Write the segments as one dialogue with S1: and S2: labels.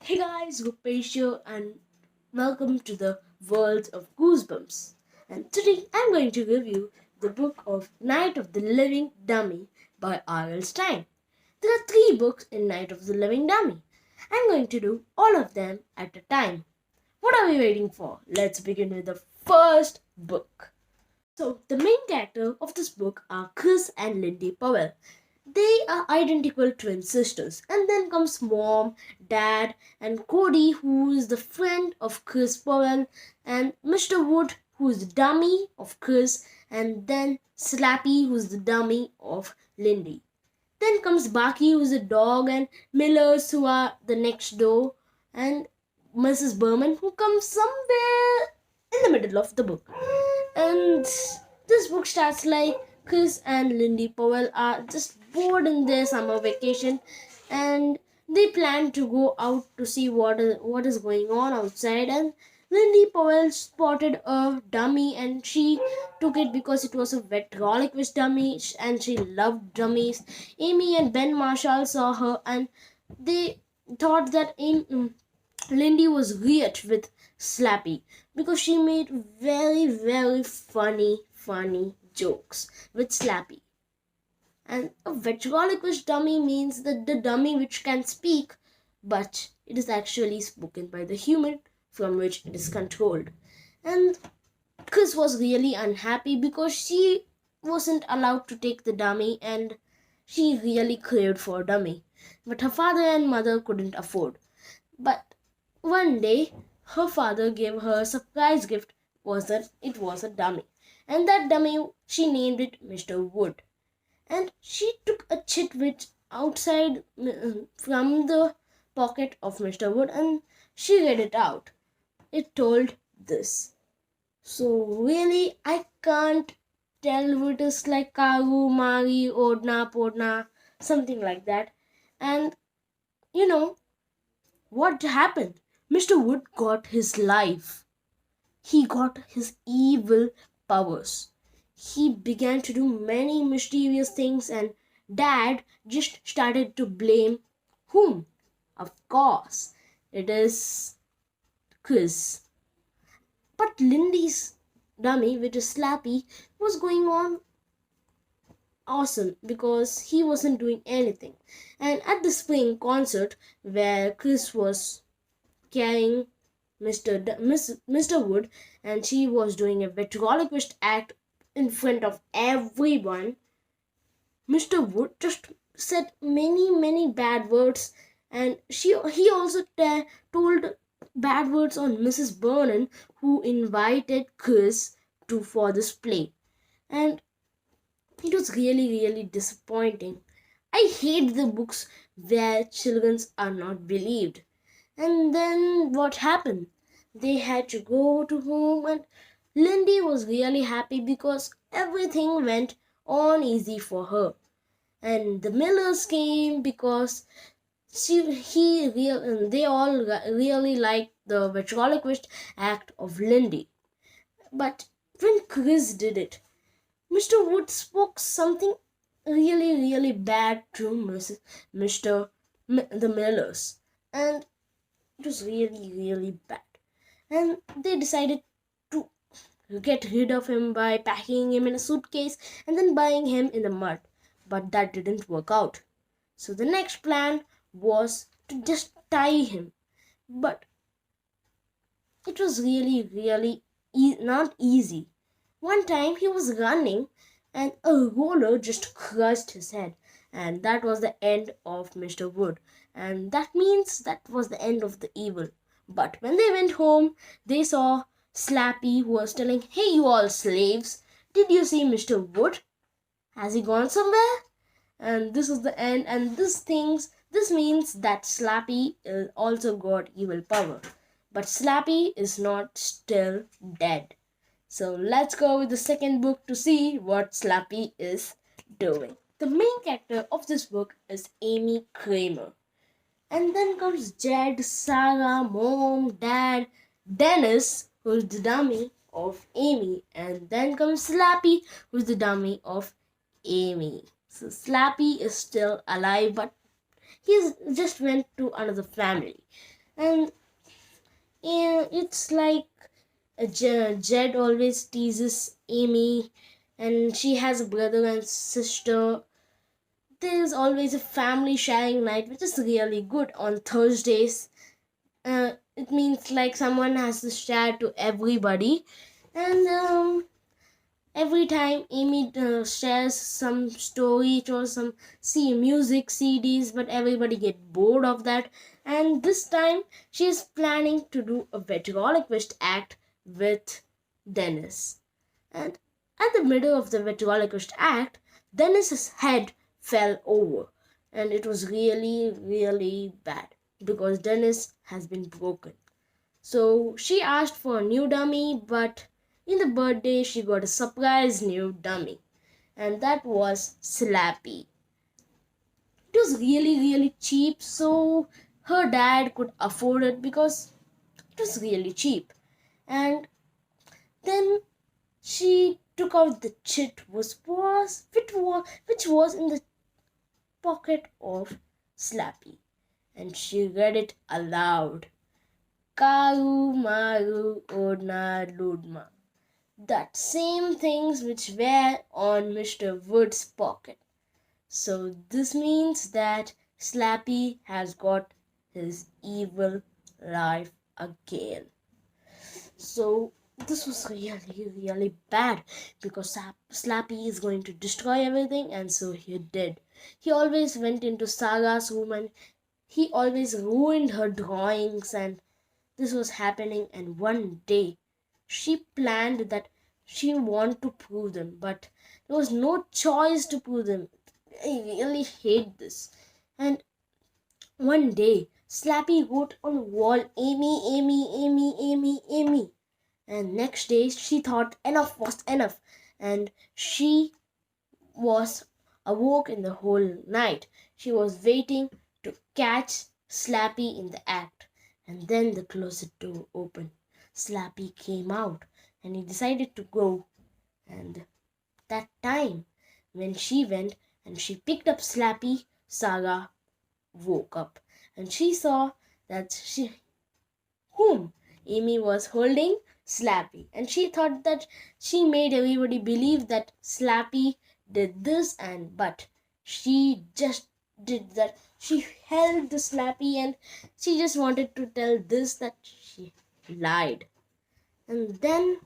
S1: Hey guys, Rupesh here and welcome to the world of Goosebumps. And today I'm going to review the book of Night of the Living Dummy by R.L. Stine. There are three books in Night of the Living Dummy. I'm going to do all of them at a time. What are we waiting for? Let's begin with the first book. So, the main character of this book are Chris and Lindy Powell. They are identical twin sisters. And then comes mom, dad, and Cody, who is the friend of Chris Powell, and Mr. Wood, who is the dummy of Chris, and then Slappy, who is the dummy of Lindy. Then comes Barky, who is a dog, and Millers, who are the next door, and Mrs. Berman, who comes somewhere in the middle of the book. And this book starts like Chris and Lindy Powell are just bored in their summer vacation, and they plan to go out to see what is going on outside. And Lindy Powell spotted a dummy and she took it because it was a ventriloquist dummy and she loved dummies. Amy and Ben Marshall saw her and they thought that Lindy was weird with Slappy because she made very funny jokes with Slappy. And a ventriloquist dummy means that the dummy which can speak, but it is actually spoken by the human from which it is controlled. And Chris was really unhappy because she wasn't allowed to take the dummy and she really craved for a dummy. But her father and mother couldn't afford. But one day, her father gave her a surprise gift. It was a dummy, and that dummy she named it Mr. Wood. And she took a chitwit outside from the pocket of Mr. Wood, and she read it out. It told this. So really, I can't tell it is like Karu, Mari, Odna, Podna, something like that. And you know what happened? Mr. Wood got his life. He got his evil powers. He began to do many mischievous things, and Dad just started to blame whom? Of course, it is Chris. But Lindy's dummy, which is Slappy, was going on awesome because he wasn't doing anything. And at the spring concert, where Chris was carrying Mr. Wood, and she was doing a ventriloquist act in front of everyone. Mr. Wood just said many bad words, and he also told bad words on Mrs. Vernon, who invited Chris to for this play, and it was really disappointing. I hate the books where children are not believed. And then what happened? They had to go to home, and Lindy was really happy because everything went on easy for her. And the Millers came because they all really liked the ventriloquist act of Lindy. But when Chris did it, Mr. Wood spoke something really bad to the Millers, and it was really bad. And they decided to get rid of him by packing him in a suitcase and then burying him in the mud. But that didn't work out. So the next plan was to just tie him. But it was really not easy. One time he was running and a roller just crushed his head. And that was the end of Mr. Wood. And that means that was the end of the evil. But when they went home, they saw Slappy, who was telling, "Hey, you all slaves, did you see Mr. Wood? Has he gone somewhere?" And this is the end. And this means that Slappy also got evil power. But Slappy is not still dead. So let's go with the second book to see what Slappy is doing. The main character of this book is Amy Kramer. And then comes Jed, Sarah, Mom, Dad, Dennis, who's the dummy of Amy. And then comes Slappy, who's the dummy of Amy. So Slappy is still alive, but he's just went to another family. And it's like Jed always teases Amy, and she has a brother and sister. There's always a family sharing night, which is really good on Thursdays. It means like someone has to share to everybody, and every time Amy shares some story or some music CDs, but everybody get bored of that. And this time she is planning to do a ventriloquist act with Dennis. And at the middle of the ventriloquist act, Dennis's head fell over, and it was really, really bad because Dennis has been broken. So she asked for a new dummy, but in the birthday she got a surprise new dummy, and that was Slappy. It was really, really cheap, so her dad could afford it because it was really cheap. And then she took out the chit which was in the pocket of Slappy, and she read it aloud. Karu Maru Odna Ludma. That same things which were on Mr. Wood's pocket. So this means that Slappy has got his evil life again. So this was really, really bad because Slappy is going to destroy everything, and so he did. He always went into Saga's room and he always ruined her drawings, and this was happening. And one day she planned that she wanted to prove them, but there was no choice to prove them. I really hate this. And one day Slappy wrote on the wall, Amy, Amy, Amy, Amy, Amy. And next day she thought enough was enough, and she was awoke in the whole night. She was waiting to catch Slappy in the act. And then the closet door opened. Slappy came out and he decided to go. And that time when she went and she picked up Slappy, Saga woke up and she saw that whom Amy was holding Slappy, and she thought that she made everybody believe that Slappy did this, and but she just did that. She held the Slappy and she just wanted to tell this that she lied. And then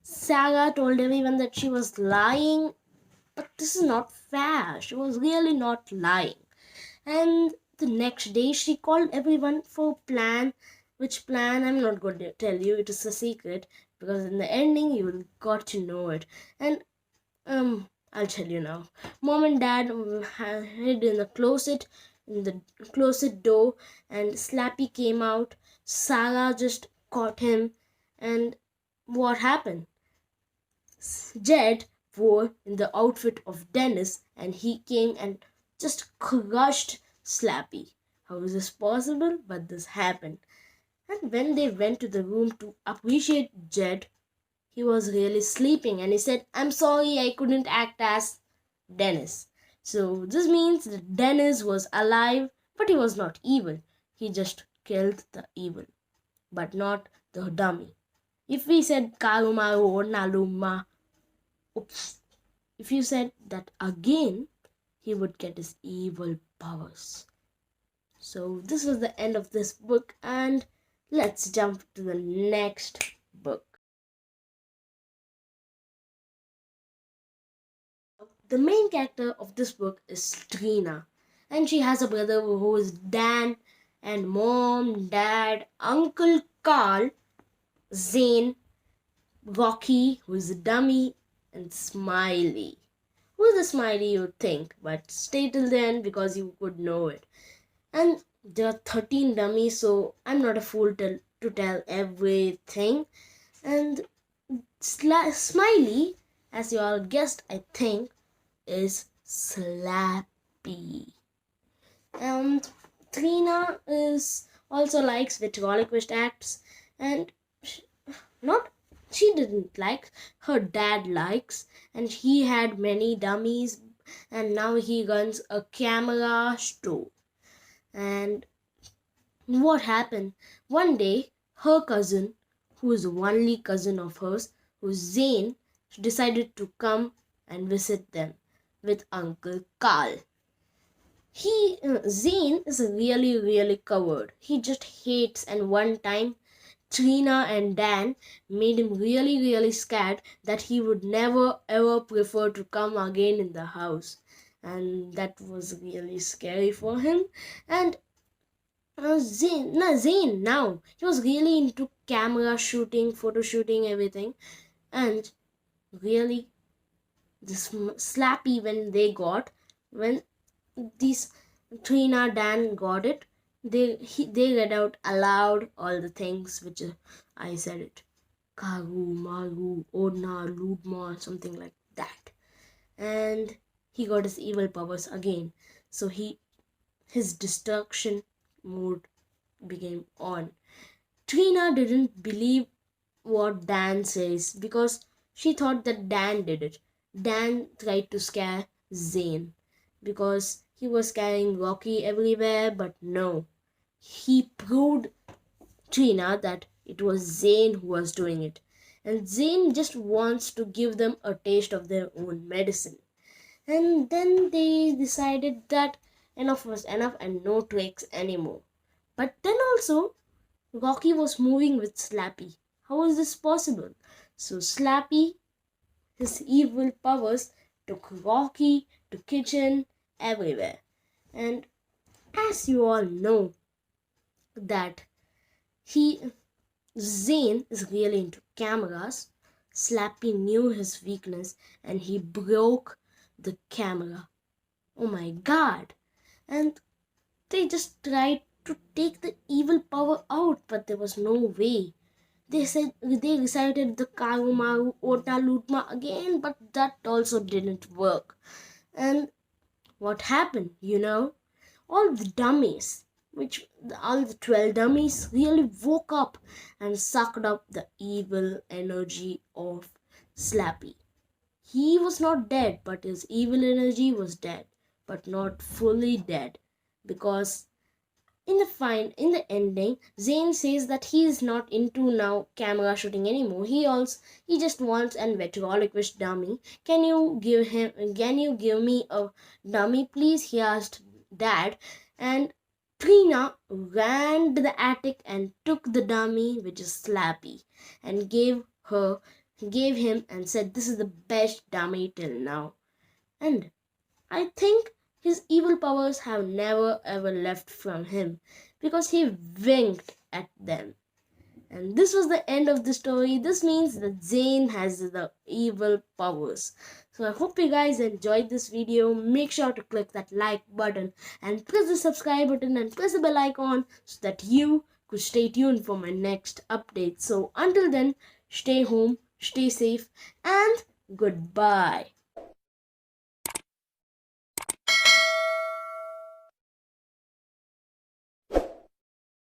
S1: Saga told everyone that she was lying, but this is not fair. She was really not lying. And the next day she called everyone for a plan. Which plan I'm not going to tell you, it is a secret, because in the ending you will got to know it. And I'll tell you now. Mom and dad hid in the closet door, and Slappy came out. Sarah just caught him, and what happened? Jed wore in the outfit of Dennis, and he came and just crushed Slappy. How is this possible? But this happened. And when they went to the room to appreciate Jed, he was really sleeping and he said, I'm sorry I couldn't act as Dennis. So this means that Dennis was alive, but he was not evil. He just killed the evil, but not the dummy. If we said Karumaru or Naluma, oops. If you said that again, he would get his evil powers. So this was the end of this book, and let's jump to the next book. The main character of this book is Trina, and she has a brother who is Dan, and mom, dad, Uncle Carl, Zane, Rocky, who is a dummy, and Smiley. Who's the Smiley you think? But stay till the end because you could know it. And there are 13 dummies, so I'm not a fool to tell everything. And Smiley, as you all guessed, I think, is Slappy. And Trina is also likes ventriloquist acts, and she didn't like, her dad likes, and he had many dummies, and now he runs a camera store. And What happened? One day, her cousin, who is the only cousin of hers, who's Zane, decided to come and visit them with Uncle Carl. Zane is really coward. He just hates, and one time Trina and Dan made him really scared that he would never ever prefer to come again in the house. And that was really scary for him. And Zane now. He was really into camera shooting, photo shooting, everything. And really, this Slappy when these Trina Dan got it, they read out aloud all the things which I said it. Karu, Maru, Odna, Ludma, something like that. And he got his evil powers again. So his destruction mode became on. Trina didn't believe what Dan says because she thought that Dan did it. Dan tried to scare Zane because he was carrying Rocky everywhere, but no. He proved Trina that it was Zane who was doing it. And Zane just wants to give them a taste of their own medicine. And then they decided that enough was enough and no tricks anymore. But then also, Rocky was moving with Slappy. How was this possible? So Slappy, his evil powers, took Rocky to kitchen everywhere. And as you all know, that Zane is really into cameras. Slappy knew his weakness and he broke the camera. Oh my god! And they just tried to take the evil power out, but there was no way. They recited the Karumaru Ota Lutma again, but that also didn't work. And what happened, all the dummies, all the 12 dummies really woke up and sucked up the evil energy of Slappy. He was not dead, but his evil energy was dead, but not fully dead, because in the ending, Zane says that he is not into now camera shooting anymore. He just wants an ventriloquist dummy. Can you give me a dummy, please? He asked Dad, and Trina ran to the attic and took the dummy, which is Slappy, and gave him and said, "This is the best dummy till now." And I think his evil powers have never ever left from him because he winked at them. And this was the end of the story. This means that Zane has the evil powers. So I hope you guys enjoyed this video. Make sure to click that like button and press the subscribe button and press the bell icon so that you could stay tuned for my next update. So until then, stay home, stay safe, and goodbye.